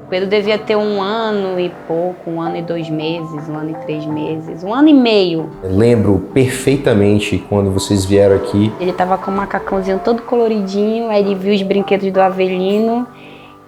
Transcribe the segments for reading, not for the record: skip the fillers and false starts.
O Pedro devia ter 1 ano e pouco, 1 ano e 2 meses, 1 ano e 3 meses, 1 ano e meio. Eu lembro perfeitamente quando vocês vieram aqui. Ele tava com um macacãozinho todo coloridinho, aí ele viu os brinquedos do Avelino,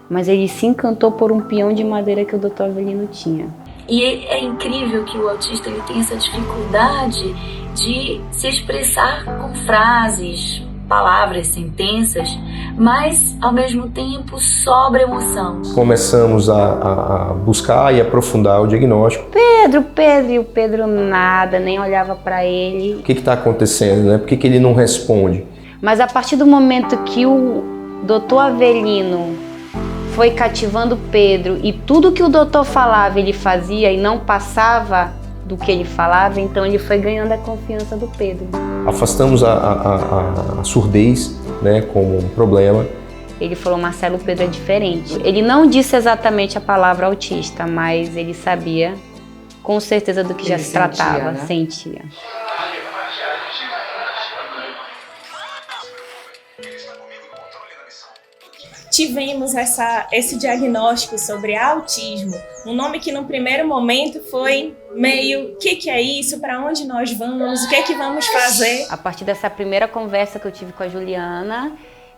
mas ele se encantou por um peão de madeira que o Dr. Avelino tinha. E é incrível que o autista ele tem essa dificuldade de se expressar com frases, palavras, sentenças, mas ao mesmo tempo sobra emoção. Começamos a buscar e aprofundar o diagnóstico. Pedro, e o Pedro nada, nem olhava para ele. O que está acontecendo, né? Por que ele não responde? Mas a partir do momento que o Dr. Avelino foi cativando Pedro e tudo que o doutor falava ele fazia e não passava do que ele falava, então ele foi ganhando a confiança do Pedro. Afastamos a surdez, né, como um problema. Ele falou, Marcelo, o Pedro é diferente. Ele não disse exatamente a palavra autista, mas ele sabia com certeza do que já se tratava, né? Sentia. Tivemos esse diagnóstico sobre autismo, um nome que no primeiro momento foi meio, o que é isso, para onde nós vamos, o que é que vamos fazer? A partir dessa primeira conversa que eu tive com a Juliana,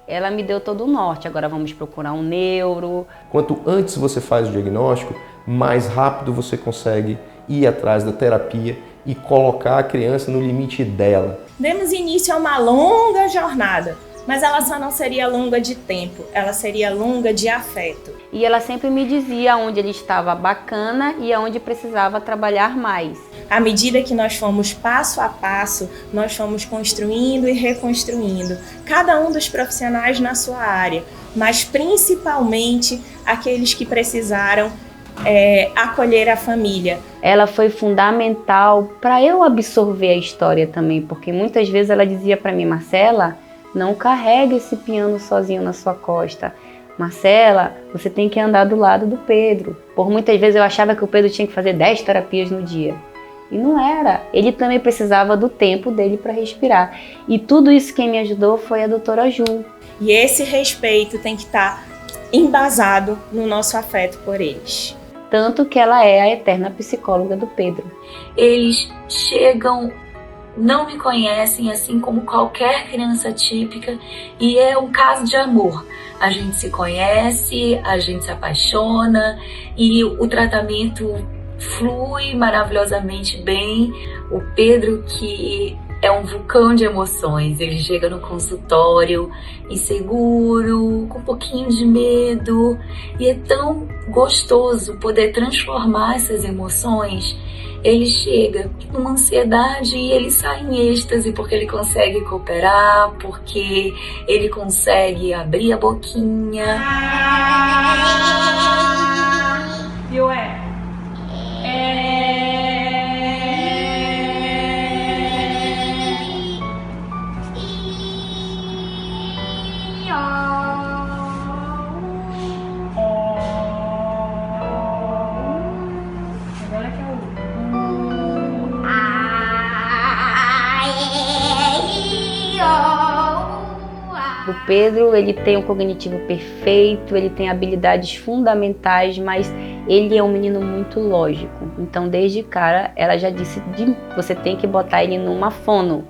ela me deu todo o norte, agora vamos procurar um neuro. Quanto antes você faz o diagnóstico, mais rápido você consegue ir atrás da terapia e colocar a criança no limite dela. Demos início a uma longa jornada. Mas ela só não seria longa de tempo, ela seria longa de afeto. E ela sempre me dizia onde ele estava bacana e aonde precisava trabalhar mais. À medida que nós fomos passo a passo, nós fomos construindo e reconstruindo, cada um dos profissionais na sua área, mas principalmente aqueles que precisaram acolher a família. Ela foi fundamental para eu absorver a história também, porque muitas vezes ela dizia para mim, Marcela, não carregue esse piano sozinho na sua costa. Marcela, você tem que andar do lado do Pedro. Por muitas vezes eu achava que o Pedro tinha que fazer 10 terapias no dia. E não era. Ele também precisava do tempo dele para respirar. E tudo isso quem me ajudou foi a doutora Ju. E esse respeito tem que estar embasado no nosso afeto por eles. Tanto que ela é a eterna psicóloga do Pedro. Eles chegam, não me conhecem, assim como qualquer criança típica, e é um caso de amor. A gente se conhece, a gente se apaixona e o tratamento flui maravilhosamente bem. O Pedro, que é um vulcão de emoções, ele chega no consultório inseguro, com um pouquinho de medo, e é tão gostoso poder transformar essas emoções. Ele chega numa ansiedade e ele sai em êxtase porque ele consegue cooperar, porque ele consegue abrir a boquinha. E ué? O Pedro, ele tem um cognitivo perfeito, ele tem habilidades fundamentais, mas ele é um menino muito lógico. Então, desde cara, ela já disse, você tem que botar ele numa fono.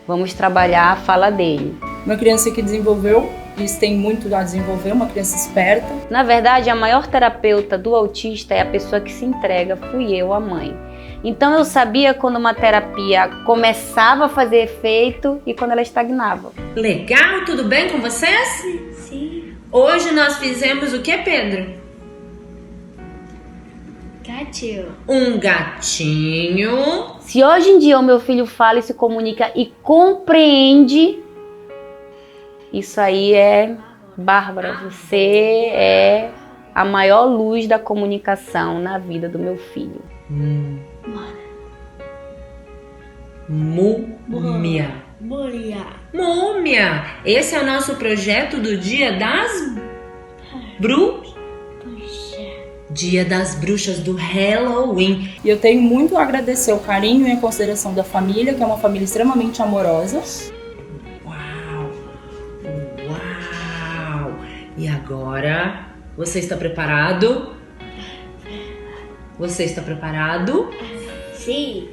Vamos trabalhar a fala dele. Uma criança que desenvolveu, isso tem muito a desenvolver, uma criança esperta. Na verdade, a maior terapeuta do autista é a pessoa que se entrega, fui eu, a mãe. Então eu sabia quando uma terapia começava a fazer efeito e quando ela estagnava. Legal, tudo bem com vocês? Sim. Hoje nós fizemos o que, Pedro? Gatinho. Um gatinho. Se hoje em dia o meu filho fala e se comunica e compreende, isso aí é Bárbara. Você é a maior luz da comunicação na vida do meu filho. Múmia. Múmia. Esse é o nosso projeto do Dia das Dia das Bruxas do Halloween. E eu tenho muito a agradecer o carinho e a consideração da família, que é uma família extremamente amorosa. Uau! Uau! E agora Você está preparado? Você está preparado? Sim.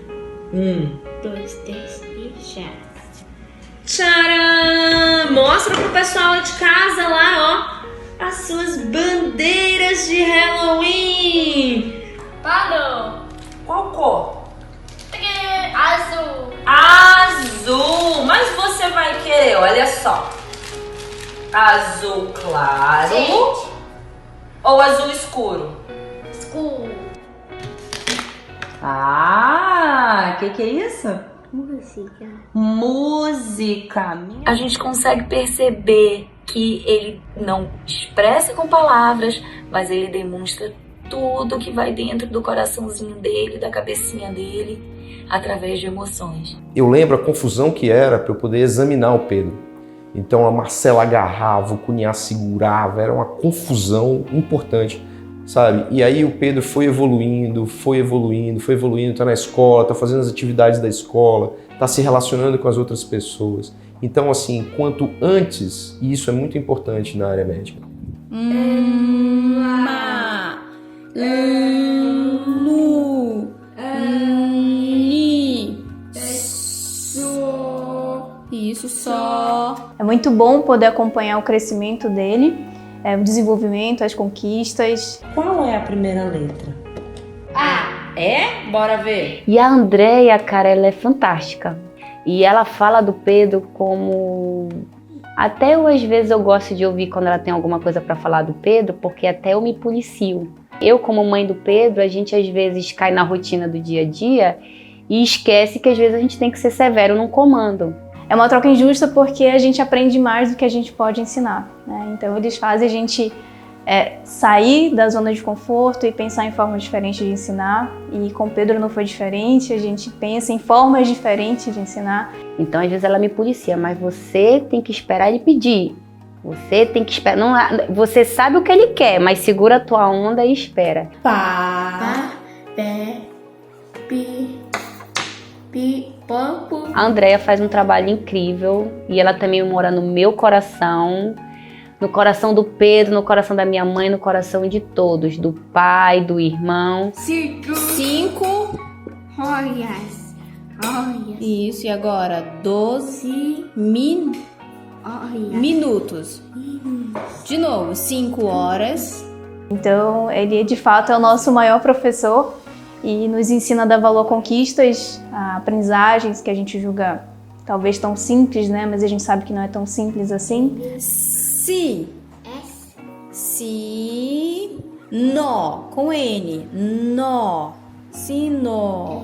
1, 2, 3 e já. tcharam! Mostra pro pessoal de casa lá, ó, as suas bandeiras de Halloween. Parou. Qual cor? Azul. Azul! Mas você vai querer, olha só. Azul claro Gente. ou azul escuro? Escuro. Ah, que é isso? Música. Música. A gente consegue perceber que ele não expressa com palavras, mas ele demonstra tudo que vai dentro do coraçãozinho dele, da cabecinha dele, através de emoções. Eu lembro a confusão que era para eu poder examinar o Pedro. Então a Marcela agarrava, o Cunhá segurava, era uma confusão importante, sabe? E aí o Pedro foi evoluindo, tá na escola, tá fazendo as atividades da escola, tá se relacionando com as outras pessoas. Então assim, quanto antes, e isso é muito importante na área médica. Isso só. É muito bom poder acompanhar o crescimento dele, o desenvolvimento, as conquistas. Qual é a primeira letra? A. É? Bora ver. E a Andréia, cara, ela é fantástica. E ela fala do Pedro como... Até eu, às vezes, eu gosto de ouvir quando ela tem alguma coisa para falar do Pedro, porque até eu me policio. Eu, como mãe do Pedro, a gente, às vezes, cai na rotina do dia a dia e esquece que, às vezes, a gente tem que ser severo num comando. É uma troca injusta porque a gente aprende mais do que a gente pode ensinar, né? Então eles fazem a gente sair da zona de conforto e pensar em formas diferentes de ensinar. E com o Pedro não foi diferente, a gente pensa em formas diferentes de ensinar. Então, às vezes, ela me policia, mas você tem que esperar ele pedir. Você tem que esperar. Não, você sabe o que ele quer, mas segura a tua onda e espera. Pá. Pé. Pi. Pi. Pampo. A Andréia faz um trabalho incrível e ela também mora no meu coração, no coração do Pedro, no coração da minha mãe, no coração de todos, do pai, do irmão. Círculo. 5. Roias. Roias. Isso, e agora 12 minutos. De novo, 5 horas. Então ele, de fato, é o nosso maior professor e nos ensina a dar valor a conquistas, a aprendizagens que a gente julga talvez tão simples, né? Mas a gente sabe que não é tão simples assim. Si, nó, com N, nó, sino,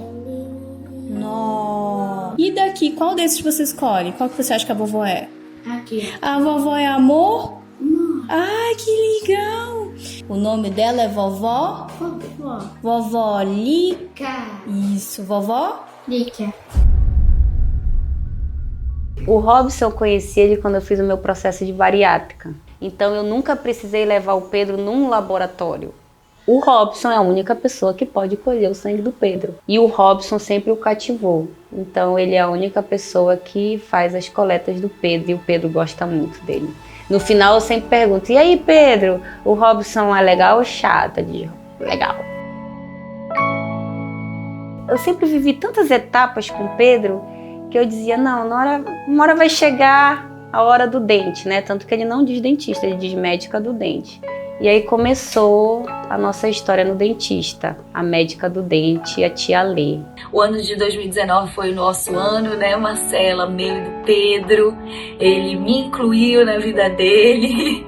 nó. E daqui, qual desses você escolhe? Qual que você acha que a vovó é? Aqui. A vovó é amor? Ai, que legal! O nome dela é vovó? Vovó. Vovó Cá. Isso, vovó? Lica. O Robson, eu conheci ele quando eu fiz o meu processo de bariátrica. Então eu nunca precisei levar o Pedro num laboratório. O Robson é a única pessoa que pode colher o sangue do Pedro. E o Robson sempre o cativou. Então ele é a única pessoa que faz as coletas do Pedro e o Pedro gosta muito dele. No final eu sempre pergunto, e aí Pedro, o Robson é legal ou chato? Ele diz, legal. Eu sempre vivi tantas etapas com o Pedro que eu dizia, não, uma hora vai chegar a hora do dente, né? Tanto que ele não diz dentista, ele diz médica do dente. E aí começou a nossa história no dentista, a médica do dente e a tia Lê. O ano de 2019 foi o nosso ano, né, Marcela, meio do Pedro. Ele me incluiu na vida dele.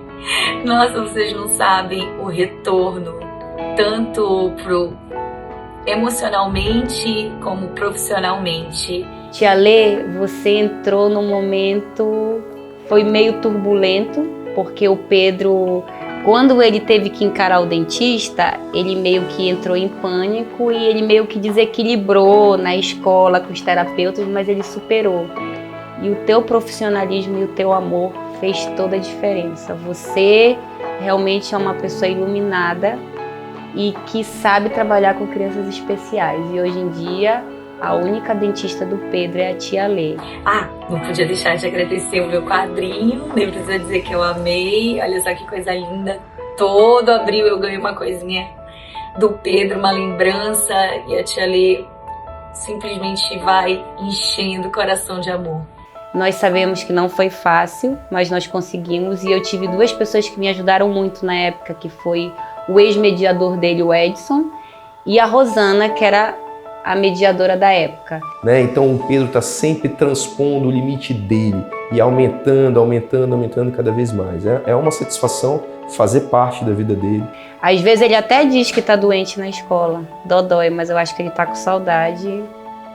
Nossa, vocês não sabem o retorno, tanto emocionalmente como profissionalmente. Tia Lê, você entrou num momento, foi meio turbulento, porque o Pedro, quando ele teve que encarar o dentista, ele meio que entrou em pânico e ele meio que desequilibrou na escola com os terapeutas, mas ele superou. E o teu profissionalismo e o teu amor fez toda a diferença. Você realmente é uma pessoa iluminada e que sabe trabalhar com crianças especiais. E hoje em dia, a única dentista do Pedro é a tia Lê. Ah, não podia deixar de agradecer o meu quadrinho, nem precisa dizer que eu amei, olha só que coisa linda. todo abril eu ganho uma coisinha do Pedro, uma lembrança, e a tia Lê simplesmente vai enchendo o coração de amor. Nós sabemos que não foi fácil, mas nós conseguimos, e eu tive 2 pessoas que me ajudaram muito na época, que foi o ex-mediador dele, o Edson, e a Rosana, que era a mediadora da época. Né? Então o Pedro está sempre transpondo o limite dele e aumentando cada vez mais. É uma satisfação fazer parte da vida dele. Às vezes ele até diz que está doente na escola, dodói, mas eu acho que ele está com saudade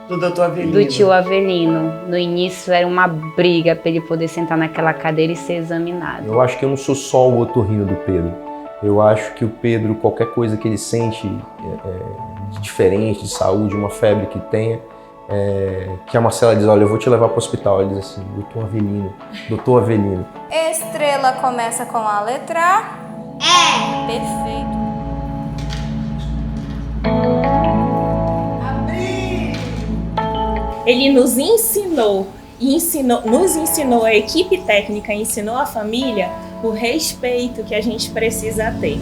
Do Dr. Avelino. do tio Avelino. No início era uma briga para ele poder sentar naquela cadeira e ser examinado. Eu acho que eu não sou só o otorrino do Pedro. Eu acho que o Pedro, qualquer coisa que ele sente de diferente, de saúde, uma febre que tenha, que a Marcela diz, olha, eu vou te levar para o hospital. Ele diz assim, doutor Avelino. Estrela começa com a letra E. Perfeito. Ele nos ensinou, a equipe técnica ensinou a família o respeito que a gente precisa ter.